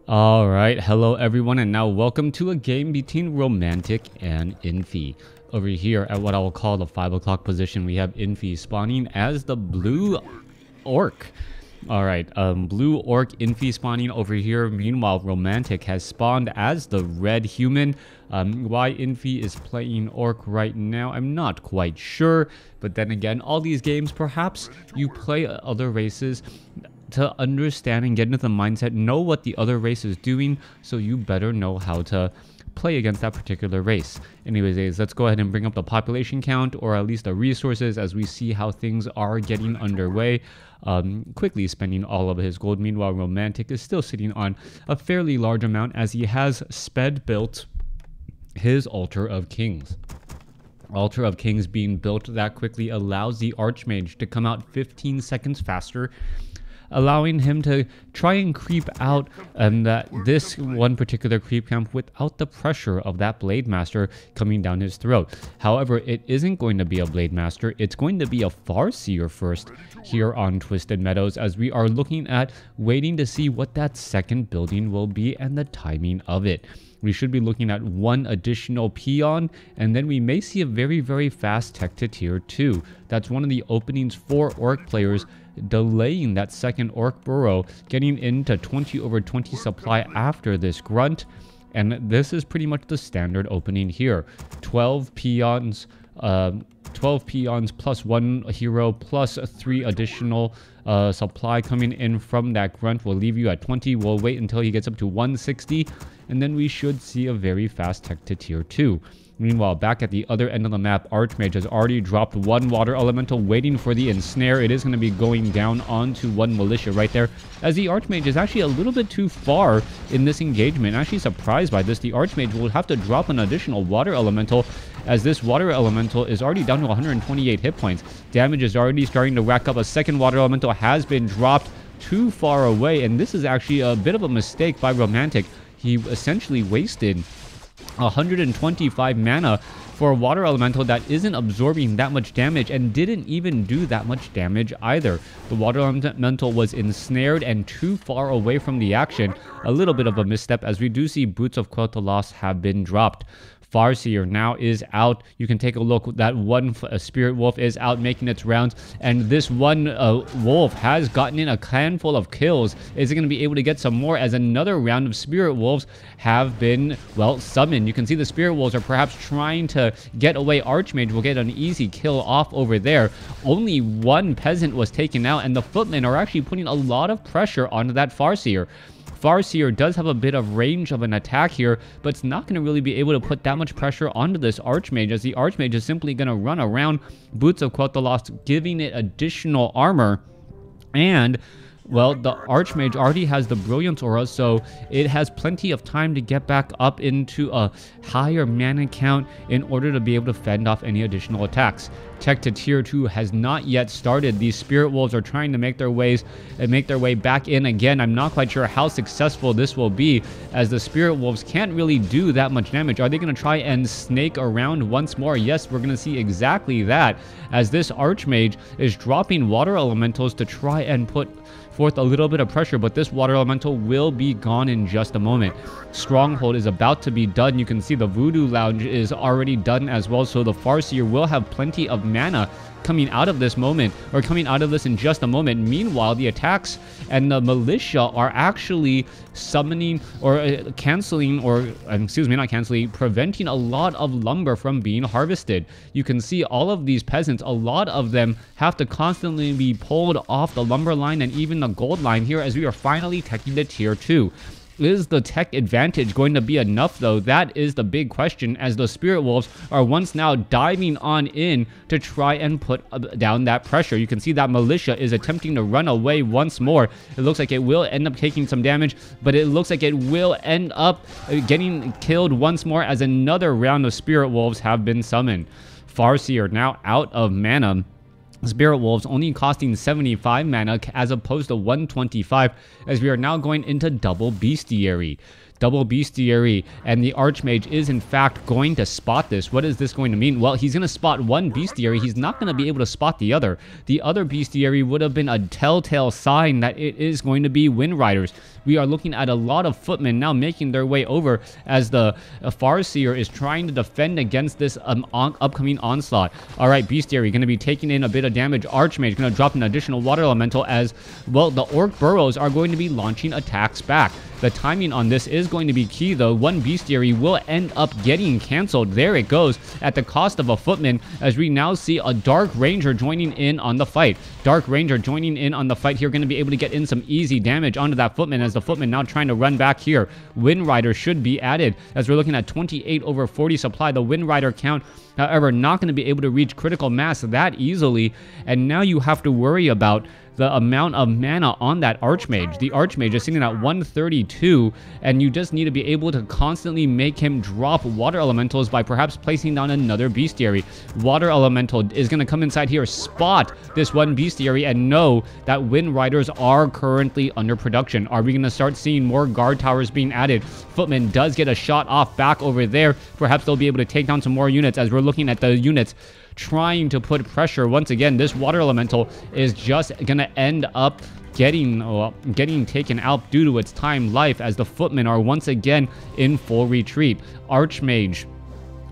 Alright, hello everyone, and now welcome to a game between Romantic and Infi. Over here at what I will call the 5 o'clock position, we have Infi spawning as the blue orc. Alright, blue orc Infi spawning over here. Meanwhile, Romantic has spawned as the red human. Why Infi is playing orc right now, I'm not quite sure. But then again, all these games, perhaps you play other races to understand and get into the mindset, know what the other race is doing, so you better know how to play against that particular race. Anyways, let's go ahead and bring up the population count, or at least the resources, as we see how things are getting underway. Quickly spending all of his gold. Meanwhile, Romantic is still sitting on a fairly large amount, as he has sped built his Altar of Kings. Altar of Kings being built that quickly allows the Archmage to come out 15 seconds faster, allowing him to try and creep out this one particular creep camp without the pressure of that Blade Master coming down his throat. However, it isn't going to be a Blade Master, it's going to be a Farseer first here on Twisted Meadows, as we are looking at waiting to see what that second building will be and the timing of it. We should be looking at one additional peon, and then we may see a very fast tech to tier 2. That's one of the openings for orc players, delaying that second orc burrow, getting into 20/20 supply after this grunt. And this is pretty much the standard opening here. 12 peons plus one hero plus 3 additional supply coming in from that grunt will leave you at 20. We'll wait until he gets up to 160, and then we should see a very fast tech to tier 2. Meanwhile, back at the other end of the map, Archmage has already dropped one Water Elemental, waiting for the Ensnare. It is going to be going down onto one Militia right there, as the Archmage is actually a little bit too far in this engagement. Actually surprised by this. The Archmage will have to drop an additional Water Elemental, as this Water Elemental is already down to 128 hit points. Damage is already starting to rack up. A second Water Elemental has been dropped too far away, and this is actually a bit of a mistake by Romantic. He essentially wasted 125 mana for a Water Elemental that isn't absorbing that much damage and didn't even do that much damage either. The Water Elemental was ensnared and too far away from the action. A little bit of a misstep, as we do see Boots of Quel'Thalas have been dropped. Farseer now is out. You can take a look. That one Spirit Wolf is out making its rounds, and this one Wolf has gotten in a handful of kills. Is it going to be able to get some more, as another round of Spirit Wolves have been, well, summoned? You can see the Spirit Wolves are perhaps trying to get away. Archmage will get an easy kill off over there. Only one peasant was taken out, and the Footmen are actually putting a lot of pressure onto that Farseer. Farseer does have a bit of range of an attack here, but it's not going to really be able to put that much pressure onto this Archmage, as the Archmage is simply going to run around Boots of Quel'Thalas, giving it additional armor. And well, the Archmage already has the Brilliance Aura, so it has plenty of time to get back up into a higher mana count in order to be able to fend off any additional attacks. Tech to tier 2 has not yet started. These Spirit Wolves are trying to make their way back in again. I'm not quite sure how successful this will be, as the Spirit Wolves can't really do that much damage. Are they going to try and snake around once more? Yes, we're going to see exactly that, as this Archmage is dropping Water Elementals to try and put forth a little bit of pressure, but this Water Elemental will be gone in just a moment. Stronghold is about to be done. You can see the Voodoo Lounge is already done as well, so the Farseer will have plenty of mana coming out of this moment, or coming out of this in just a moment. Meanwhile, the attacks and the Militia are actually summoning or canceling, or excuse me, not canceling, preventing a lot of lumber from being harvested. You can see all of these peasants, a lot of them have to constantly be pulled off the lumber line and even the gold line here, as we are finally teching to tier 2. Is the tech advantage going to be enough, though? That is the big question, as the Spirit Wolves are once now diving on in to try and put down that pressure. You can see that Militia is attempting to run away once more. It looks like it will end up taking some damage, but it looks like it will end up getting killed once more, as another round of Spirit Wolves have been summoned. Farseer now out of mana. Spirit Wolves only costing 75 mana as opposed to 125, as we are now going into double Bestiary. double bestiary, and the Archmage is in fact going to spot this. What is this going to mean? Well, he's going to spot one bestiary. He's not going to be able to spot the other. The other bestiary would have been a telltale sign that it is going to be Wind Riders. We are looking at a lot of footmen now making their way over as the Farseer is trying to defend against this upcoming onslaught. All right, bestiary going to be taking in a bit of damage. Archmage going to drop an additional water elemental as, well, the Orc Burrows are going to be launching attacks back. The timing on this is going to be key, though. One bestiary will end up getting canceled. There it goes, at the cost of a footman, as we now see a Dark Ranger joining in on the fight. Dark Ranger joining in on the fight here, going to be able to get in some easy damage onto that footman, as the footman now trying to run back here. Wind Rider should be added, as we're looking at 28 over 40 supply. The Wind Rider count, however, not going to be able to reach critical mass that easily, and now you have to worry about the amount of mana on that Archmage. The Archmage is sitting at 132, and you just need to be able to constantly make him drop water elementals by perhaps placing down another bestiary. Water elemental is going to come inside here, spot this one bestiary, and know that Wind Riders are currently under production. Are we going to start seeing more guard towers being added? Footman does get a shot off back over there. Perhaps they'll be able to take down some more units, as we're looking at the units trying to put pressure. Once again, this water elemental is just gonna end up getting taken out due to its time life, as the footmen are once again in full retreat. Archmage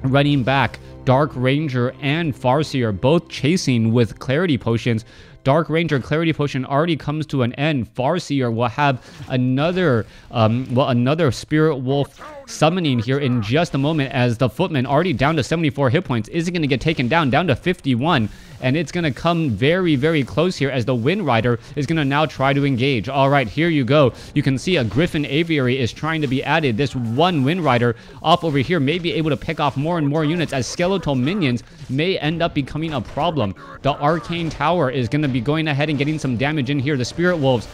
running back, Dark Ranger and Farseer both chasing with clarity potions. Dark Ranger Clarity Potion already comes to an end. Farseer will have another Spirit Wolf summoning here in just a moment, as the footman already down to 74 hit points is going to get taken down to 51, and it's going to come very, very close here, as the Wind Rider is going to now try to engage. All right, here you go. You can see a Griffin Aviary is trying to be added. This one Wind Rider off over here may be able to pick off more and more units, as skeletal minions may end up becoming a problem. The Arcane Tower is going to be going ahead and getting some damage in here. The Spirit Wolves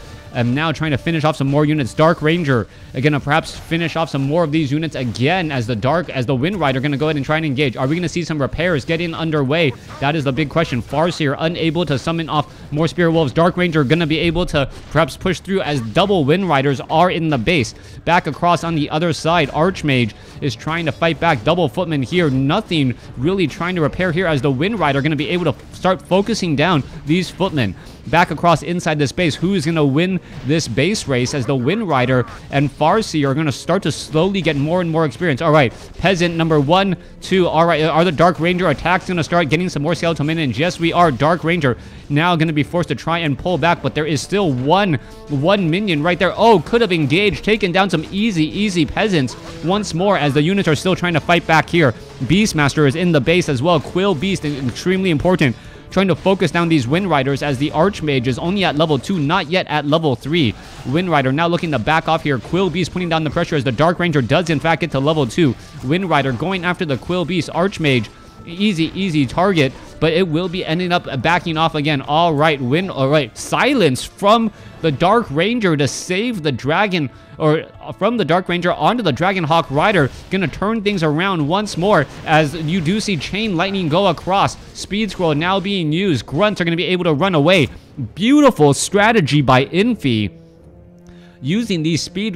now trying to finish off some more units. Dark Ranger gonna perhaps finish off some more of these units again, as the Wind Rider gonna go ahead and try and engage. Are we gonna see some repairs getting underway? That is the big question. Farseer unable to summon off more Spirit Wolves. Dark Ranger gonna be able to perhaps push through, as double Wind Riders are in the base. Back across on the other side, Archmage is trying to fight back. Double Footman here, nothing really trying to repair here, as the Wind Rider gonna be able to start focusing down these footmen. Back across inside this base, who is going to win this base race, as the Wind Rider and Farseer are going to start to slowly get more and more experience. All right, Peasant number 1, 2. All right, are the Dark Ranger attacks going to start getting some more skeletal minions? Yes, we are. Dark Ranger now going to be forced to try and pull back, but there is still one minion right there. Oh, could have engaged, taken down some easy peasants once more, as the units are still trying to fight back here. Beastmaster is in the base as well. Quill Beast is extremely important, trying to focus down these Wind Riders, as the Archmage is only at level 2, not yet at level 3. Wind Rider now looking to back off here. Quill Beast putting down the pressure, as the Dark Ranger does in fact get to level 2. Wind Rider going after the Quill Beast. Archmage, easy target, but it will be ending up backing off again. All right, silence from the Dark Ranger to save the dragon, or from the Dark Ranger onto the Dragonhawk Rider. Gonna turn things around once more, as you do see Chain Lightning go across. Speed Scroll now being used. Grunts are gonna be able to run away. Beautiful strategy by Infi, using these speed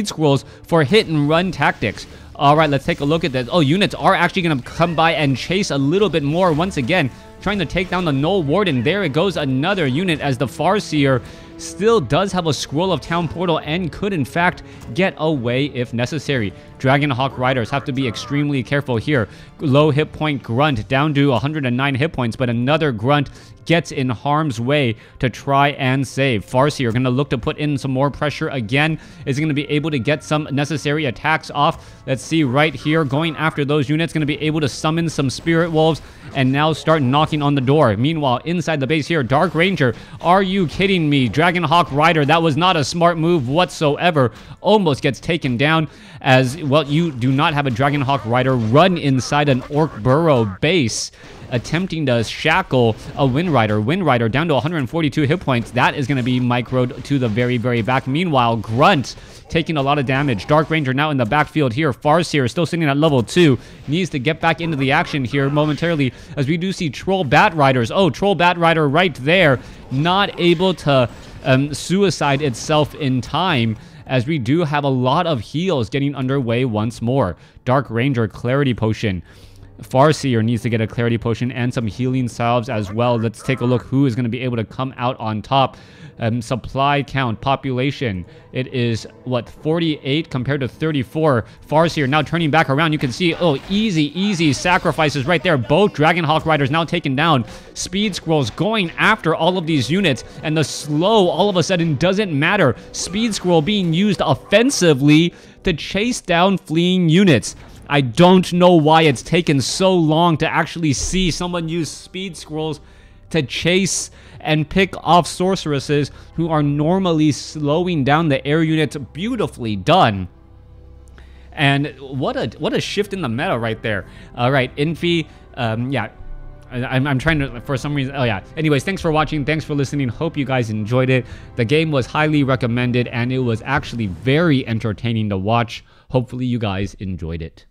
scrolls for hit and run tactics. All right, let's take a look at this. Oh, units are actually going to come by and chase a little bit more once again, trying to take down the Null Warden. There it goes, another unit, as the Farseer still does have a Scroll of Town Portal and could in fact get away if necessary. Dragonhawk Riders have to be extremely careful here. Low hit point Grunt down to 109 hit points, but another Grunt gets in harm's way to try and save. Farseer going to look to put in some more pressure again. Is going to be able to get some necessary attacks off. Let's see right here, going after those units, going to be able to summon some Spirit Wolves and now start knocking on the door. Meanwhile, inside the base here, Dark Ranger, are you kidding me? Dragonhawk Rider, that was not a smart move whatsoever. Almost gets taken down, as, well, you do not have a Dragonhawk Rider run inside an Orc Burrow base. attempting to shackle a Wind Rider. Wind Rider down to 142 hit points. That is going to be microed to the very, very back. Meanwhile, Grunt taking a lot of damage. Dark Ranger now in the backfield here. Farseer still sitting at level 2. Needs to get back into the action here momentarily, as we do see Troll Bat Riders. Oh, Troll Bat Rider right there. Not able to suicide itself in time, as we do have a lot of heals getting underway once more. Dark Ranger, Clarity Potion. Farseer needs to get a Clarity Potion and some healing salves as well. Let's take a look who is going to be able to come out on top. Supply count, population. It is, what, 48 compared to 34. Farseer now turning back around. You can see, oh, easy sacrifices right there. Both Dragonhawk Riders now taken down. Speed Scrolls going after all of these units, and the slow all of a sudden doesn't matter. Speed Scroll being used offensively to chase down fleeing units. I don't know why it's taken so long to actually see someone use Speed Scrolls to chase and pick off sorceresses who are normally slowing down the air units. Beautifully done. And what a shift in the meta right there. All right, Infi, yeah. I'm trying to, for some reason, oh yeah. Anyways, thanks for watching. Thanks for listening. Hope you guys enjoyed it. The game was highly recommended, and it was actually very entertaining to watch. Hopefully you guys enjoyed it.